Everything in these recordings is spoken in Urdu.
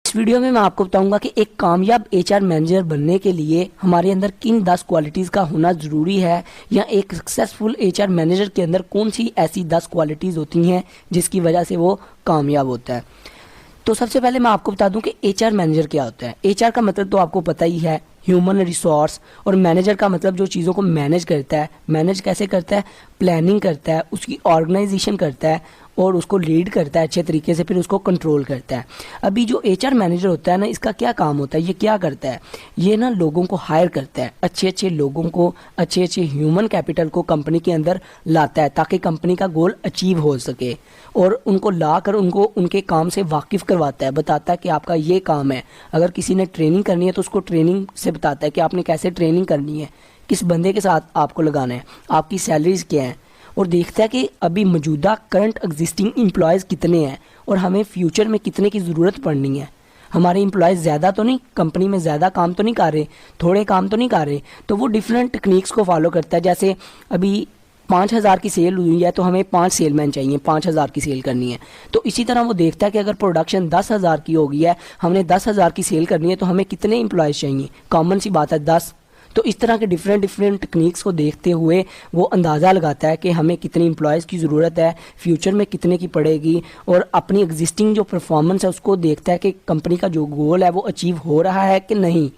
اس ویڈیو میں آپ کو بتاؤں گا کہ ایک کامیاب ایچ آر مینیجر بننے کے لیے ہمارے اندر کن 10 کوالٹیز کا ہونا ضروری ہے، یا ایک سکسیسفل ایچ آر مینیجر کے اندر کون سی ایسی 10 کوالٹیز ہوتی ہیں جس کی وجہ سے وہ کامیاب ہوتا ہے۔ تو سب سے پہلے میں آپ کو بتا دوں کہ ایچ آر مینیجر کیا ہوتا ہے۔ ایچ آر کا مطلب تو آپ کو پتہ ہی ہے، ہیومن ریسورس، اور مینیجر کا مطلب جو چیزوں کو مینیج کرتا ہے۔ مینیج کیسے کرتا ہے؟ پلاننگ کرتا ہے، اس کی آرگنائزیشن کرتا ہے اور اس کو لیڈ کرتا ہے اچھے طریقے سے، پھر اس کو کنٹرول کرتا ہے۔ ابھی جو ایچ آر مینیجر ہوتا ہے نا، اس کا کیا کام ہوتا ہے، یہ کیا کرتا ہے؟ یہ نا لوگوں کو ہائر کرتا ہے، اچھے لوگوں کو، اچھے ہیومن کیپٹل کو کمپنی کے اندر لاتا ہے تاکہ کمپنی کا گول اچیو ہو سکے، اور ان کو لا کر ان کو ان کے کام سے واقف کرواتا ہے، بتاتا ہے کہ آپ کا یہ کام ہے۔ اگر کسی نے ٹریننگ کرنی ہے تو اس کو ٹریننگ سے بتاتا ہے کہ آپ نے کیسے ٹریننگ کرنی ہے، کس بندے کے ساتھ آپ کو لگانا ہے، آپ کی سیلریز کیا ہیں، اور دیکھتا ہے کہ ابھی موجودہ کرنٹ ایگزسٹنگ امپلائیز کتنے ہیں اور ہمیں فیوچر میں کتنے کی ضرورت پڑنی ہے۔ ہمارے امپلائیز زیادہ تو نہیں، کمپنی میں زیادہ کام تو نہیں کر رہے، تھوڑے کام تو نہیں کر رہے، تو وہ ڈیفرنٹ ٹیکنیکس کو فالو کرتا ہے۔ جیسے ابھی 5,000 کی سیل ہوئی ہے تو ہمیں 5 سیل مین چاہیے، 5,000 کی سیل کرنی ہے۔ تو اسی طرح وہ دیکھتا ہے کہ اگر پروڈکشن 10,000 کی ہو گئی ہے، ہم نے 10,000 کی سیل کرنی ہے، تو ہمیں کتنے امپلائیز چاہیے؟ کامن سی بات ہے 10۔ تو اس طرح کے ڈیفرنٹ ٹیکنیکس کو دیکھتے ہوئے وہ اندازہ لگاتا ہے کہ ہمیں کتنی امپلائیز کی ضرورت ہے، فیوچر میں کتنے کی پڑے گی، اور اپنی ایگزسٹنگ جو پرفارمنس ہے اس کو دیکھتا ہے کہ کمپنی کا جو گول ہے وہ اچیو ہو رہا ہے کہ نہیں،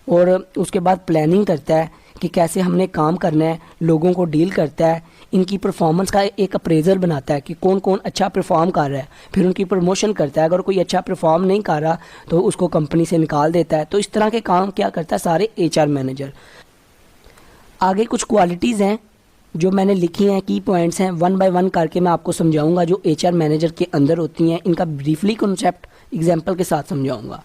اور اس کے بعد پلاننگ کرتا ہے کہ کیسے ہم نے کام کرنا ہے، لوگوں کو ڈیل کرتا ہے، ان کی پرفارمنس کا ایک اپریزر بناتا ہے کہ کون کون اچھا پرفارم کر رہا ہے، پھر ان کی پروموشن کرتا ہے۔ اگر کوئی اچھا پرفارم نہیں کر رہا تو اس کو کمپنی سے نکال دیتا ہے۔ تو اس طرح کے کام کیا کرتا ہے سارے ایچ آر مینیجر۔ آگے کچھ کوالٹیز ہیں جو میں نے لکھی ہیں، کی پوائنٹس ہیں، 1 بائی 1 کر کے میں آپ کو سمجھاؤں گا جو ایچ آر مینیجر کے اندر ہوتی ہیں۔ ان کا بریفلی کنسیپٹ ایگزامپل کے ساتھ سمجھاؤں گا۔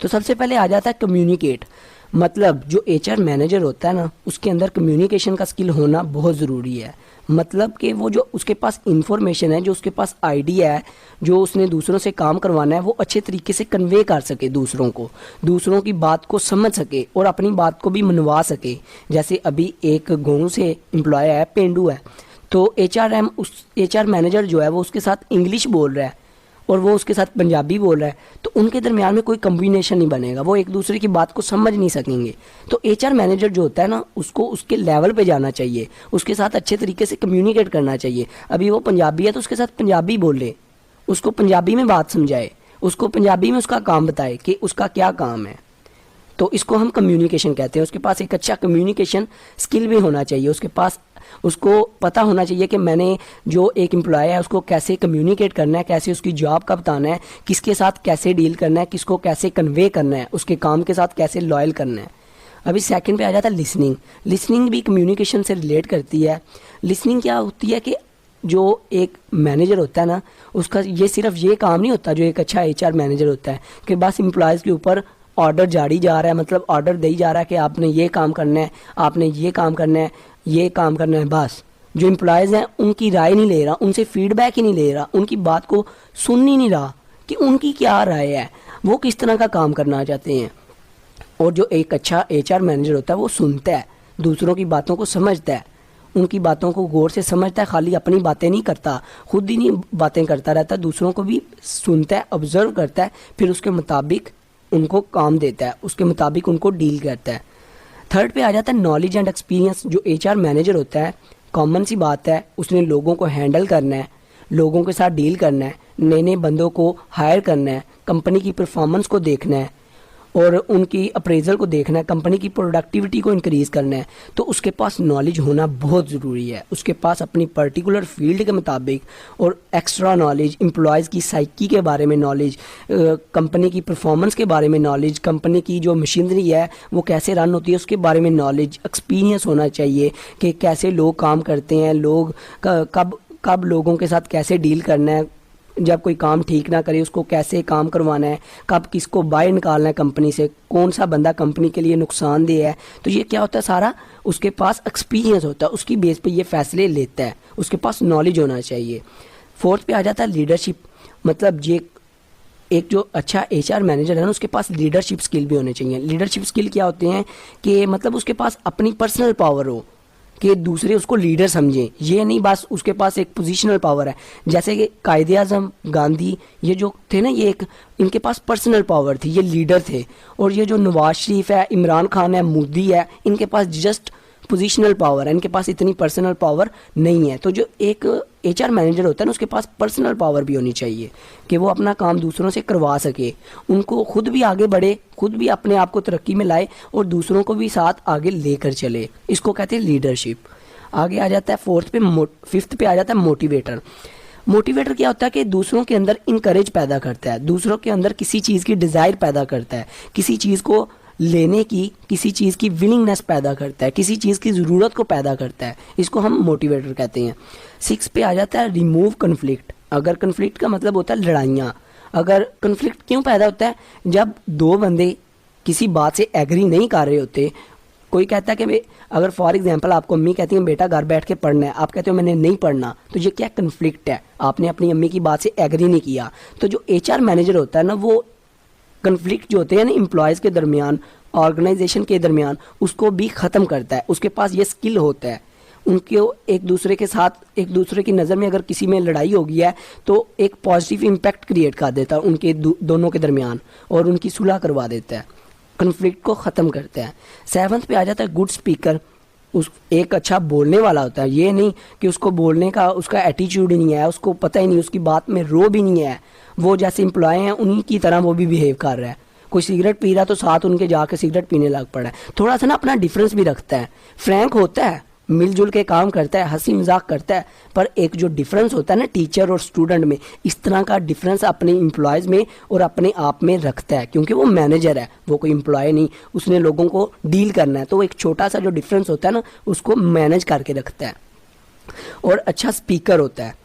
تو سب سے پہلے آ جاتا ہے کمیونیکیٹ۔ مطلب جو ایچ آر مینیجر ہوتا ہے نا، اس کے اندر کمیونیکیشن کا سکل ہونا بہت ضروری ہے۔ مطلب کہ وہ جو اس کے پاس انفارمیشن ہے، جو اس کے پاس آئیڈیا ہے، جو اس نے دوسروں سے کام کروانا ہے، وہ اچھے طریقے سے کنوے کر سکے دوسروں کو، دوسروں کی بات کو سمجھ سکے اور اپنی بات کو بھی منوا سکے۔ جیسے ابھی ایک گاؤں سے امپلائی ہے، پینڈو ہے، تو ایچ آر مینیجر جو ہے وہ اس کے ساتھ انگلش بول رہا ہے اور وہ اس کے ساتھ پنجابی بول رہا ہے، تو ان کے درمیان میں کوئی کمبینیشن نہیں بنے گا، وہ ایک دوسرے کی بات کو سمجھ نہیں سکیں گے۔ تو ایچ آر مینیجر جو ہوتا ہے نا، اس کو اس کے لیول پہ جانا چاہیے، اس کے ساتھ اچھے طریقے سے کمیونیکیٹ کرنا چاہیے۔ ابھی وہ پنجابی ہے تو اس کے ساتھ پنجابی بولے، اس کو پنجابی میں بات سمجھائے، اس کو پنجابی میں اس کا کام بتائے کہ اس کا کیا کام ہے۔ تو اس کو ہم کمیونیکیشن کہتے ہیں۔ اس کے پاس ایک اچھا کمیونیکیشن سکل بھی ہونا چاہیے، اس کو پتہ ہونا چاہیے کہ میں نے جو ایک امپلائی ہے اس کو کیسے کمیونیکیٹ کرنا ہے، کیسے اس کی جاب کا بتانا ہے، کس کے ساتھ کیسے ڈیل کرنا ہے، کس کو کیسے کنوے کرنا ہے، اس کے کام کے ساتھ کیسے لائل کرنا ہے۔ ابھی سیکنڈ پہ آ جاتا ہے لسننگ۔ لسننگ بھی کمیونیکیشن سے ریلیٹ کرتی ہے۔ لسننگ کیا ہوتی ہے کہ جو ایک مینیجر ہوتا ہے نا، اس کا یہ صرف یہ کام نہیں ہوتا جو ایک اچھا ایچ آر مینیجر ہوتا ہے کہ بس امپلائیز کے اوپر آرڈر جاری جا رہا ہے، مطلب آرڈر دی جا رہا ہے کہ آپ نے یہ کام کرنا ہے، آپ نے یہ کام کرنا ہے، یہ کام کرنا ہے۔ بس جو امپلائیز ہیں ان کی رائے نہیں لے رہا، ان سے فیڈ بیک ہی نہیں لے رہا، ان کی بات کو سن ہی نہیں رہا کہ ان کی کیا رائے ہے، وہ کس طرح کا کام کرنا چاہتے ہیں۔ اور جو ایک اچھا ایچ آر مینیجر ہوتا ہے وہ سنتا ہے، دوسروں کی باتوں کو سمجھتا ہے، ان کی باتوں کو غور سے سمجھتا ہے، خالی اپنی باتیں نہیں کرتا، خود ہی نہیں باتیں کرتا رہتا، دوسروں کو بھی سنتا ہے، آبزرو کرتا ہے، پھر اس کے مطابق ان کو کام دیتا ہے، اس کے مطابق ان کو ڈیل کرتا ہے۔ تھرڈ پہ آ جاتا ہے نالج اینڈ ایکسپیرینس۔ جو ایچ آر مینیجر ہوتا ہے، کامن سی بات ہے، اس نے لوگوں کو ہینڈل کرنا ہے، لوگوں کے ساتھ ڈیل کرنا ہے، نئے بندوں کو ہائر کرنا ہے، کمپنی کی پرفارمنس کو دیکھنا ہے اور ان کی اپریزل کو دیکھنا ہے، کمپنی کی پروڈکٹیوٹی کو انکریز کرنا ہے۔ تو اس کے پاس نالج ہونا بہت ضروری ہے، اس کے پاس اپنی پرٹیکولر فیلڈ کے مطابق اور ایکسٹرا نالج، امپلائیز کی سائیکی کے بارے میں نالج، کمپنی کی پرفارمنس کے بارے میں نالج، کمپنی کی جو مشینری ہے وہ کیسے رن ہوتی ہے اس کے بارے میں نالج، ایکسپیرینس ہونا چاہیے کہ کیسے لوگ کام کرتے ہیں، لوگ کب لوگوں کے ساتھ کیسے ڈیل کرنا ہے، جب کوئی کام ٹھیک نہ کرے اس کو کیسے کام کروانا ہے، کب کس کو باہر نکالنا ہے کمپنی سے، کون سا بندہ کمپنی کے لیے نقصان دہ ہے۔ تو یہ کیا ہوتا ہے، سارا اس کے پاس ایکسپیرینس ہوتا ہے، اس کی بیس پہ یہ فیصلے لیتا ہے، اس کے پاس نالج ہونا چاہیے۔ فورتھ پہ آ جاتا ہے لیڈرشپ۔ مطلب یہ ایک جو اچھا ایچ آر مینیجر ہے نا، اس کے پاس لیڈرشپ سکل بھی ہونے چاہیے۔ لیڈرشپ سکل کیا ہوتے ہیں کہ مطلب اس کے پاس اپنی پرسنل پاور ہو، کہ دوسرے اس کو لیڈر سمجھیں. یہ نہیں بس اس کے پاس ایک پوزیشنل پاور ہے. جیسے کہ قائد اعظم گاندھی یہ جو تھے نا، یہ ایک ان کے پاس پرسنل پاور تھی، یہ لیڈر تھے. اور یہ جو نواز شریف ہے، عمران خان ہے، مودی ہے، ان کے پاس جسٹ پوزیشنل پاور ہے، ان کے پاس اتنی پرسنل پاور نہیں ہے. تو جو ایک ایچ آر مینیجر ہوتا ہے نا، اس کے پاس پرسنل پاور بھی ہونی چاہیے کہ وہ اپنا کام دوسروں سے کروا سکے، ان کو خود بھی آگے بڑھے، خود بھی اپنے آپ کو ترقی میں لائے اور دوسروں کو بھی ساتھ آگے لے کر چلے. اس کو کہتے ہیں لیڈرشپ. آگے آ جاتا ہے ففتھ پہ آ جاتا ہے موٹیویٹر. موٹیویٹر کیا ہوتا ہے کہ دوسروں کے اندر انکریج پیدا کرتا ہے، دوسروں کے اندر کسی چیز کی ڈیزائر پیدا کرتا ہے، کسی چیز کو لینے کی، کسی چیز کی ولنگنیس پیدا کرتا ہے، کسی چیز کی ضرورت کو پیدا کرتا ہے. اس کو ہم موٹیویٹر کہتے ہیں. 6 پہ آ جاتا ہے ریموو کنفلکٹ. اگر کنفلکٹ کا مطلب ہوتا ہے لڑائیاں. اگر کنفلکٹ کیوں پیدا ہوتا ہے؟ جب دو بندے کسی بات سے ایگری نہیں کر رہے ہوتے. کوئی کہتا ہے کہ اگر فار ایگزامپل آپ کو امی کہتی ہیں بیٹا گھر بیٹھ کے پڑھنا ہے، آپ کہتے ہو میں نے نہیں پڑھنا، تو یہ کیا کنفلکٹ ہے؟ آپ نے اپنی امی کی بات سے ایگری نہیں کیا. تو جو ایچ آر مینیجر ہوتا ہے نا، وہ کنفلکٹ جو ہوتے ہیں نا امپلائیز کے درمیان، آرگنائزیشن کے درمیان، اس کو بھی ختم کرتا ہے. اس کے پاس یہ سکل ہوتا ہے. ان کو ایک دوسرے کے ساتھ، ایک دوسرے کی نظر میں اگر کسی میں لڑائی ہو گئی ہے تو ایک پازیٹیو امپیکٹ کریٹ کر دیتا ہے ان کے دونوں کے درمیان اور ان کی صلح کروا دیتا ہے، کنفلکٹ کو ختم کرتا ہے. 7 پہ آ جاتا ہے گڈ اسپیکر. ایک اچھا بولنے والا ہوتا ہے. یہ نہیں کہ اس کو بولنے کا اس کا ایٹیچیوڈ ہی نہیں ہے، اس کو پتہ ہی نہیں، اس کی بات میں رو بھی نہیں ہے. وہ جیسے امپلائی ہیں انہی کی طرح وہ بھی بیہیو کر رہا ہے. کوئی سگریٹ پی رہا تو ساتھ ان کے جا کے سگریٹ پینے لگ پڑا ہے. تھوڑا سا نا اپنا ڈفرینس بھی رکھتا ہے، فرینک ہوتا ہے، مل جل کے کام کرتا ہے، ہنسی مذاق کرتا ہے. پر ایک جو ڈفرینس ہوتا ہے نا ٹیچر اور اسٹوڈنٹ میں، اس طرح کا ڈفرینس اپنے امپلائیز میں اور اپنے آپ میں رکھتا ہے. کیونکہ وہ مینیجر ہے، وہ کوئی امپلائی نہیں، اس نے لوگوں کو ڈیل کرنا ہے. تو وہ ایک چھوٹا سا جو ڈفرینس ہوتا ہے نا، اس کو مینیج کر کے رکھتا ہے اور اچھا اسپیکر ہوتا ہے.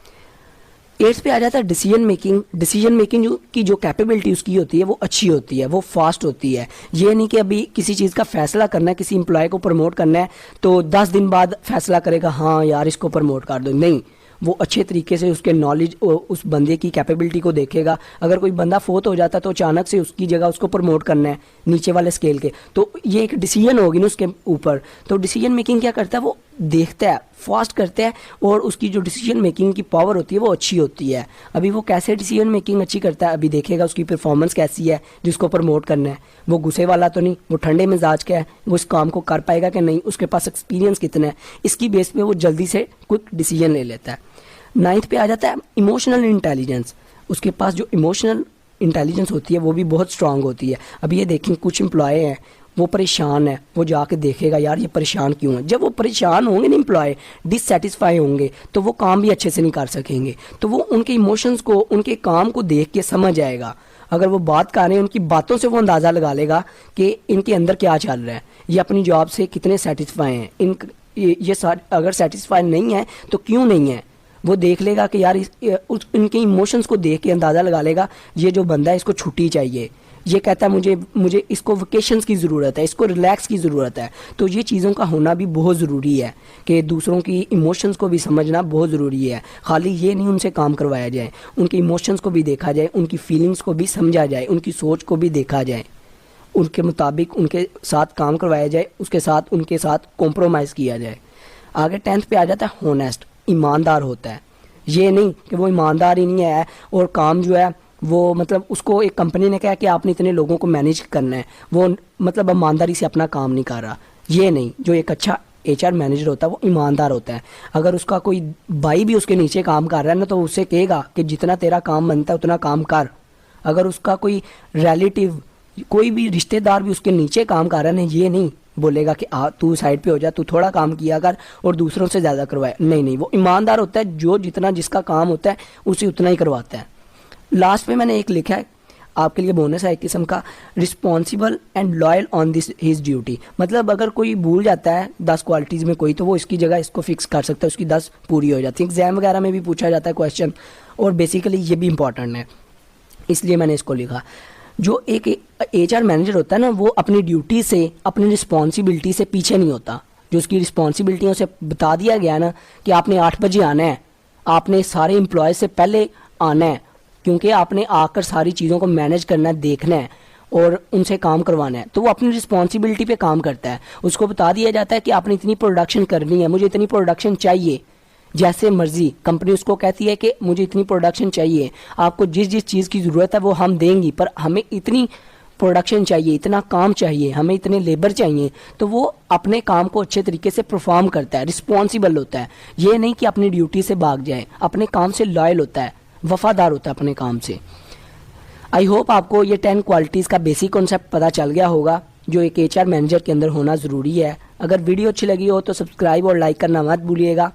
8 پہ آ جاتا ہے ڈیسیجن میکنگ. ڈیسیجن میکنگ کی جو کیپیبلٹی اس کی ہوتی ہے وہ اچھی ہوتی ہے، وہ فاسٹ ہوتی ہے. یہ نہیں کہ ابھی کسی چیز کا فیصلہ کرنا ہے، کسی امپلائی کو پروموٹ کرنا ہے تو 10 دن بعد فیصلہ کرے گا ہاں یار اس کو پروموٹ کر دو. نہیں، وہ اچھے طریقے سے اس کے نالج، اس بندے کی کیپیبلٹی کو دیکھے گا. اگر کوئی بندہ فوت ہو جاتا ہے تو اچانک سے اس کی جگہ اس کو پروموٹ کرنا ہے نیچے والے اسکیل کے، تو یہ ایک ڈیسیجن ہوگی نا اس کے اوپر. تو ڈیسیجن میکنگ کیا کرتا ہے؟ وہ دیکھتا ہے، فاسٹ کرتا ہے اور اس کی جو ڈیسیجن میکنگ کی پاور ہوتی ہے وہ اچھی ہوتی ہے. ابھی وہ کیسے ڈیسیجن میکنگ اچھی کرتا ہے، ابھی دیکھے گا اس کی پرفارمنس کیسی ہے جس کو پروموٹ کرنا ہے. وہ غصے والا تو نہیں، وہ ٹھنڈے مزاج کا ہے، وہ اس کام کو کر پائے گا کہ نہیں، اس کے پاس ایکسپیرینس کتنا ہے، اس کی بیس پہ وہ جلدی سے کوئک ڈیسیجن لے لیتا ہے. 9 پہ آ جاتا ہے ایموشنل انٹیلیجنس. اس کے پاس جو ایموشنل انٹیلیجنس ہوتی ہے وہ بھی بہت اسٹرانگ ہوتی ہے. ابھی یہ دیکھیں کچھ امپلائی ہیں وہ پریشان ہے، وہ جا کے دیکھے گا یار یہ پریشان کیوں ہے. جب وہ پریشان ہوں گے نا امپلائی، ڈس سیٹسفائی ہوں گے، تو وہ کام بھی اچھے سے نہیں کر سکیں گے. تو وہ ان کے ایموشنز کو، ان کے کام کو دیکھ کے سمجھ آئے گا. اگر وہ بات کر رہے ہیں ان کی باتوں سے وہ اندازہ لگا لے گا کہ ان کے اندر کیا چل رہا ہے، یہ اپنی جاب سے کتنے سیٹسفائی ہیں. یہ اگر سیٹسفائی نہیں ہے تو کیوں نہیں ہے، وہ دیکھ لے گا کہ یار ان کے ایموشنز کو دیکھ کے اندازہ لگا لے گا یہ جو بندہ ہے اس کو چھٹی چاہیے، یہ کہتا ہے مجھے اس کو ویکیشنز کی ضرورت ہے، اس کو ریلیکس کی ضرورت ہے. تو یہ چیزوں کا ہونا بھی بہت ضروری ہے کہ دوسروں کی ایموشنز کو بھی سمجھنا بہت ضروری ہے. خالی یہ نہیں ان سے کام کروایا جائے، ان کے ایموشنز کو بھی دیکھا جائے، ان کی فیلنگز کو بھی سمجھا جائے، ان کی سوچ کو بھی دیکھا جائے، ان کے مطابق ان کے ساتھ کام کروایا جائے، اس کے ساتھ ان کے ساتھ کمپرومائز کیا جائے. آگے 10 پہ آ جاتا ہے ہونیسٹ. ایماندار ہوتا ہے. یہ نہیں کہ وہ ایماندار ہی نہیں ہے اور کام جو ہے وہ مطلب اس کو ایک کمپنی نے کہا کہ آپ نے اتنے لوگوں کو مینیج کرنا ہے، وہ مطلب ایمانداری سے اپنا کام نہیں کر رہا. یہ نہیں، جو ایک اچھا ایچ آر مینیجر ہوتا ہے وہ ایماندار ہوتا ہے. اگر اس کا کوئی بھائی بھی اس کے نیچے کام کر رہا ہے نا تو اسے کہے گا کہ جتنا تیرا کام بنتا ہے اتنا کام کر. اگر اس کا کوئی ریلیٹیو، کوئی بھی رشتہ دار بھی اس کے نیچے کام کر رہا ہے نا، یہ نہیں بولے گا کہ تو سائڈ پہ ہو جا، تو تھوڑا کام کیا کر اور دوسروں سے زیادہ کروائے. نہیں، وہ ایماندار ہوتا ہے، جو جتنا جس کا کام ہوتا ہے اسے اتنا ہی کرواتا ہے. لاسٹ پہ میں نے ایک لکھا ہے آپ کے لیے بونس ہے ایک قسم کا، responsible and loyal on this his duty. مطلب اگر کوئی بھول جاتا ہے 10 کوالٹیز میں کوئی، تو وہ اس کی جگہ اس کو فکس کر سکتا ہے، اس کی 10 پوری ہو جاتی ہے. ایگزام وغیرہ میں بھی پوچھا جاتا ہے کویشچن، اور بیسیکلی یہ بھی امپورٹنٹ ہے، اس لیے میں نے اس کو لکھا. جو ایک ایچ آر مینیجر ہوتا ہے نا، وہ اپنی ڈیوٹی سے، اپنی رسپانسبلٹی سے پیچھے نہیں ہوتا. جو اس کی رسپانسبلٹی ہے اسے بتا دیا گیا نا کہ آپ نے 8 بجے آنا ہے، آپ نے سارے امپلائیز سے پہلے آنا ہے، کیونکہ آپ نے آ کر ساری چیزوں کو مینیج کرنا ہے، دیکھنا ہے. اور ان سے کام کروانا ہے تو وہ اپنی رسپانسبلٹی پہ کام کرتا ہے. اس کو بتا دیا جاتا ہے کہ آپ نے اتنی پروڈکشن کرنی ہے, مجھے اتنی پروڈکشن چاہیے, جیسے مرضی کمپنی اس کو کہتی ہے کہ مجھے اتنی پروڈکشن چاہیے, آپ کو جس جس چیز کی ضرورت ہے وہ ہم دیں گی, پر ہمیں اتنی پروڈکشن چاہیے, اتنا کام چاہیے, ہمیں اتنے لیبر چاہیے. تو وہ اپنے کام کو اچھے طریقے سے پرفارم کرتا ہے, رسپانسیبل ہوتا ہے. یہ نہیں کہ اپنی ڈیوٹی سے بھاگ جائے, اپنے کام سے لائل ہوتا ہے, وفادار ہوتا ہے اپنے کام سے. آئی ہوپ آپ کو یہ 10 کوالٹیز کا بیسک کانسیپٹ پتہ چل گیا ہوگا جو ایک ایچ آر مینیجر کے اندر ہونا ضروری ہے. اگر ویڈیو اچھی لگی ہو تو سبسکرائب اور لائک کرنا مت بھولیے گا.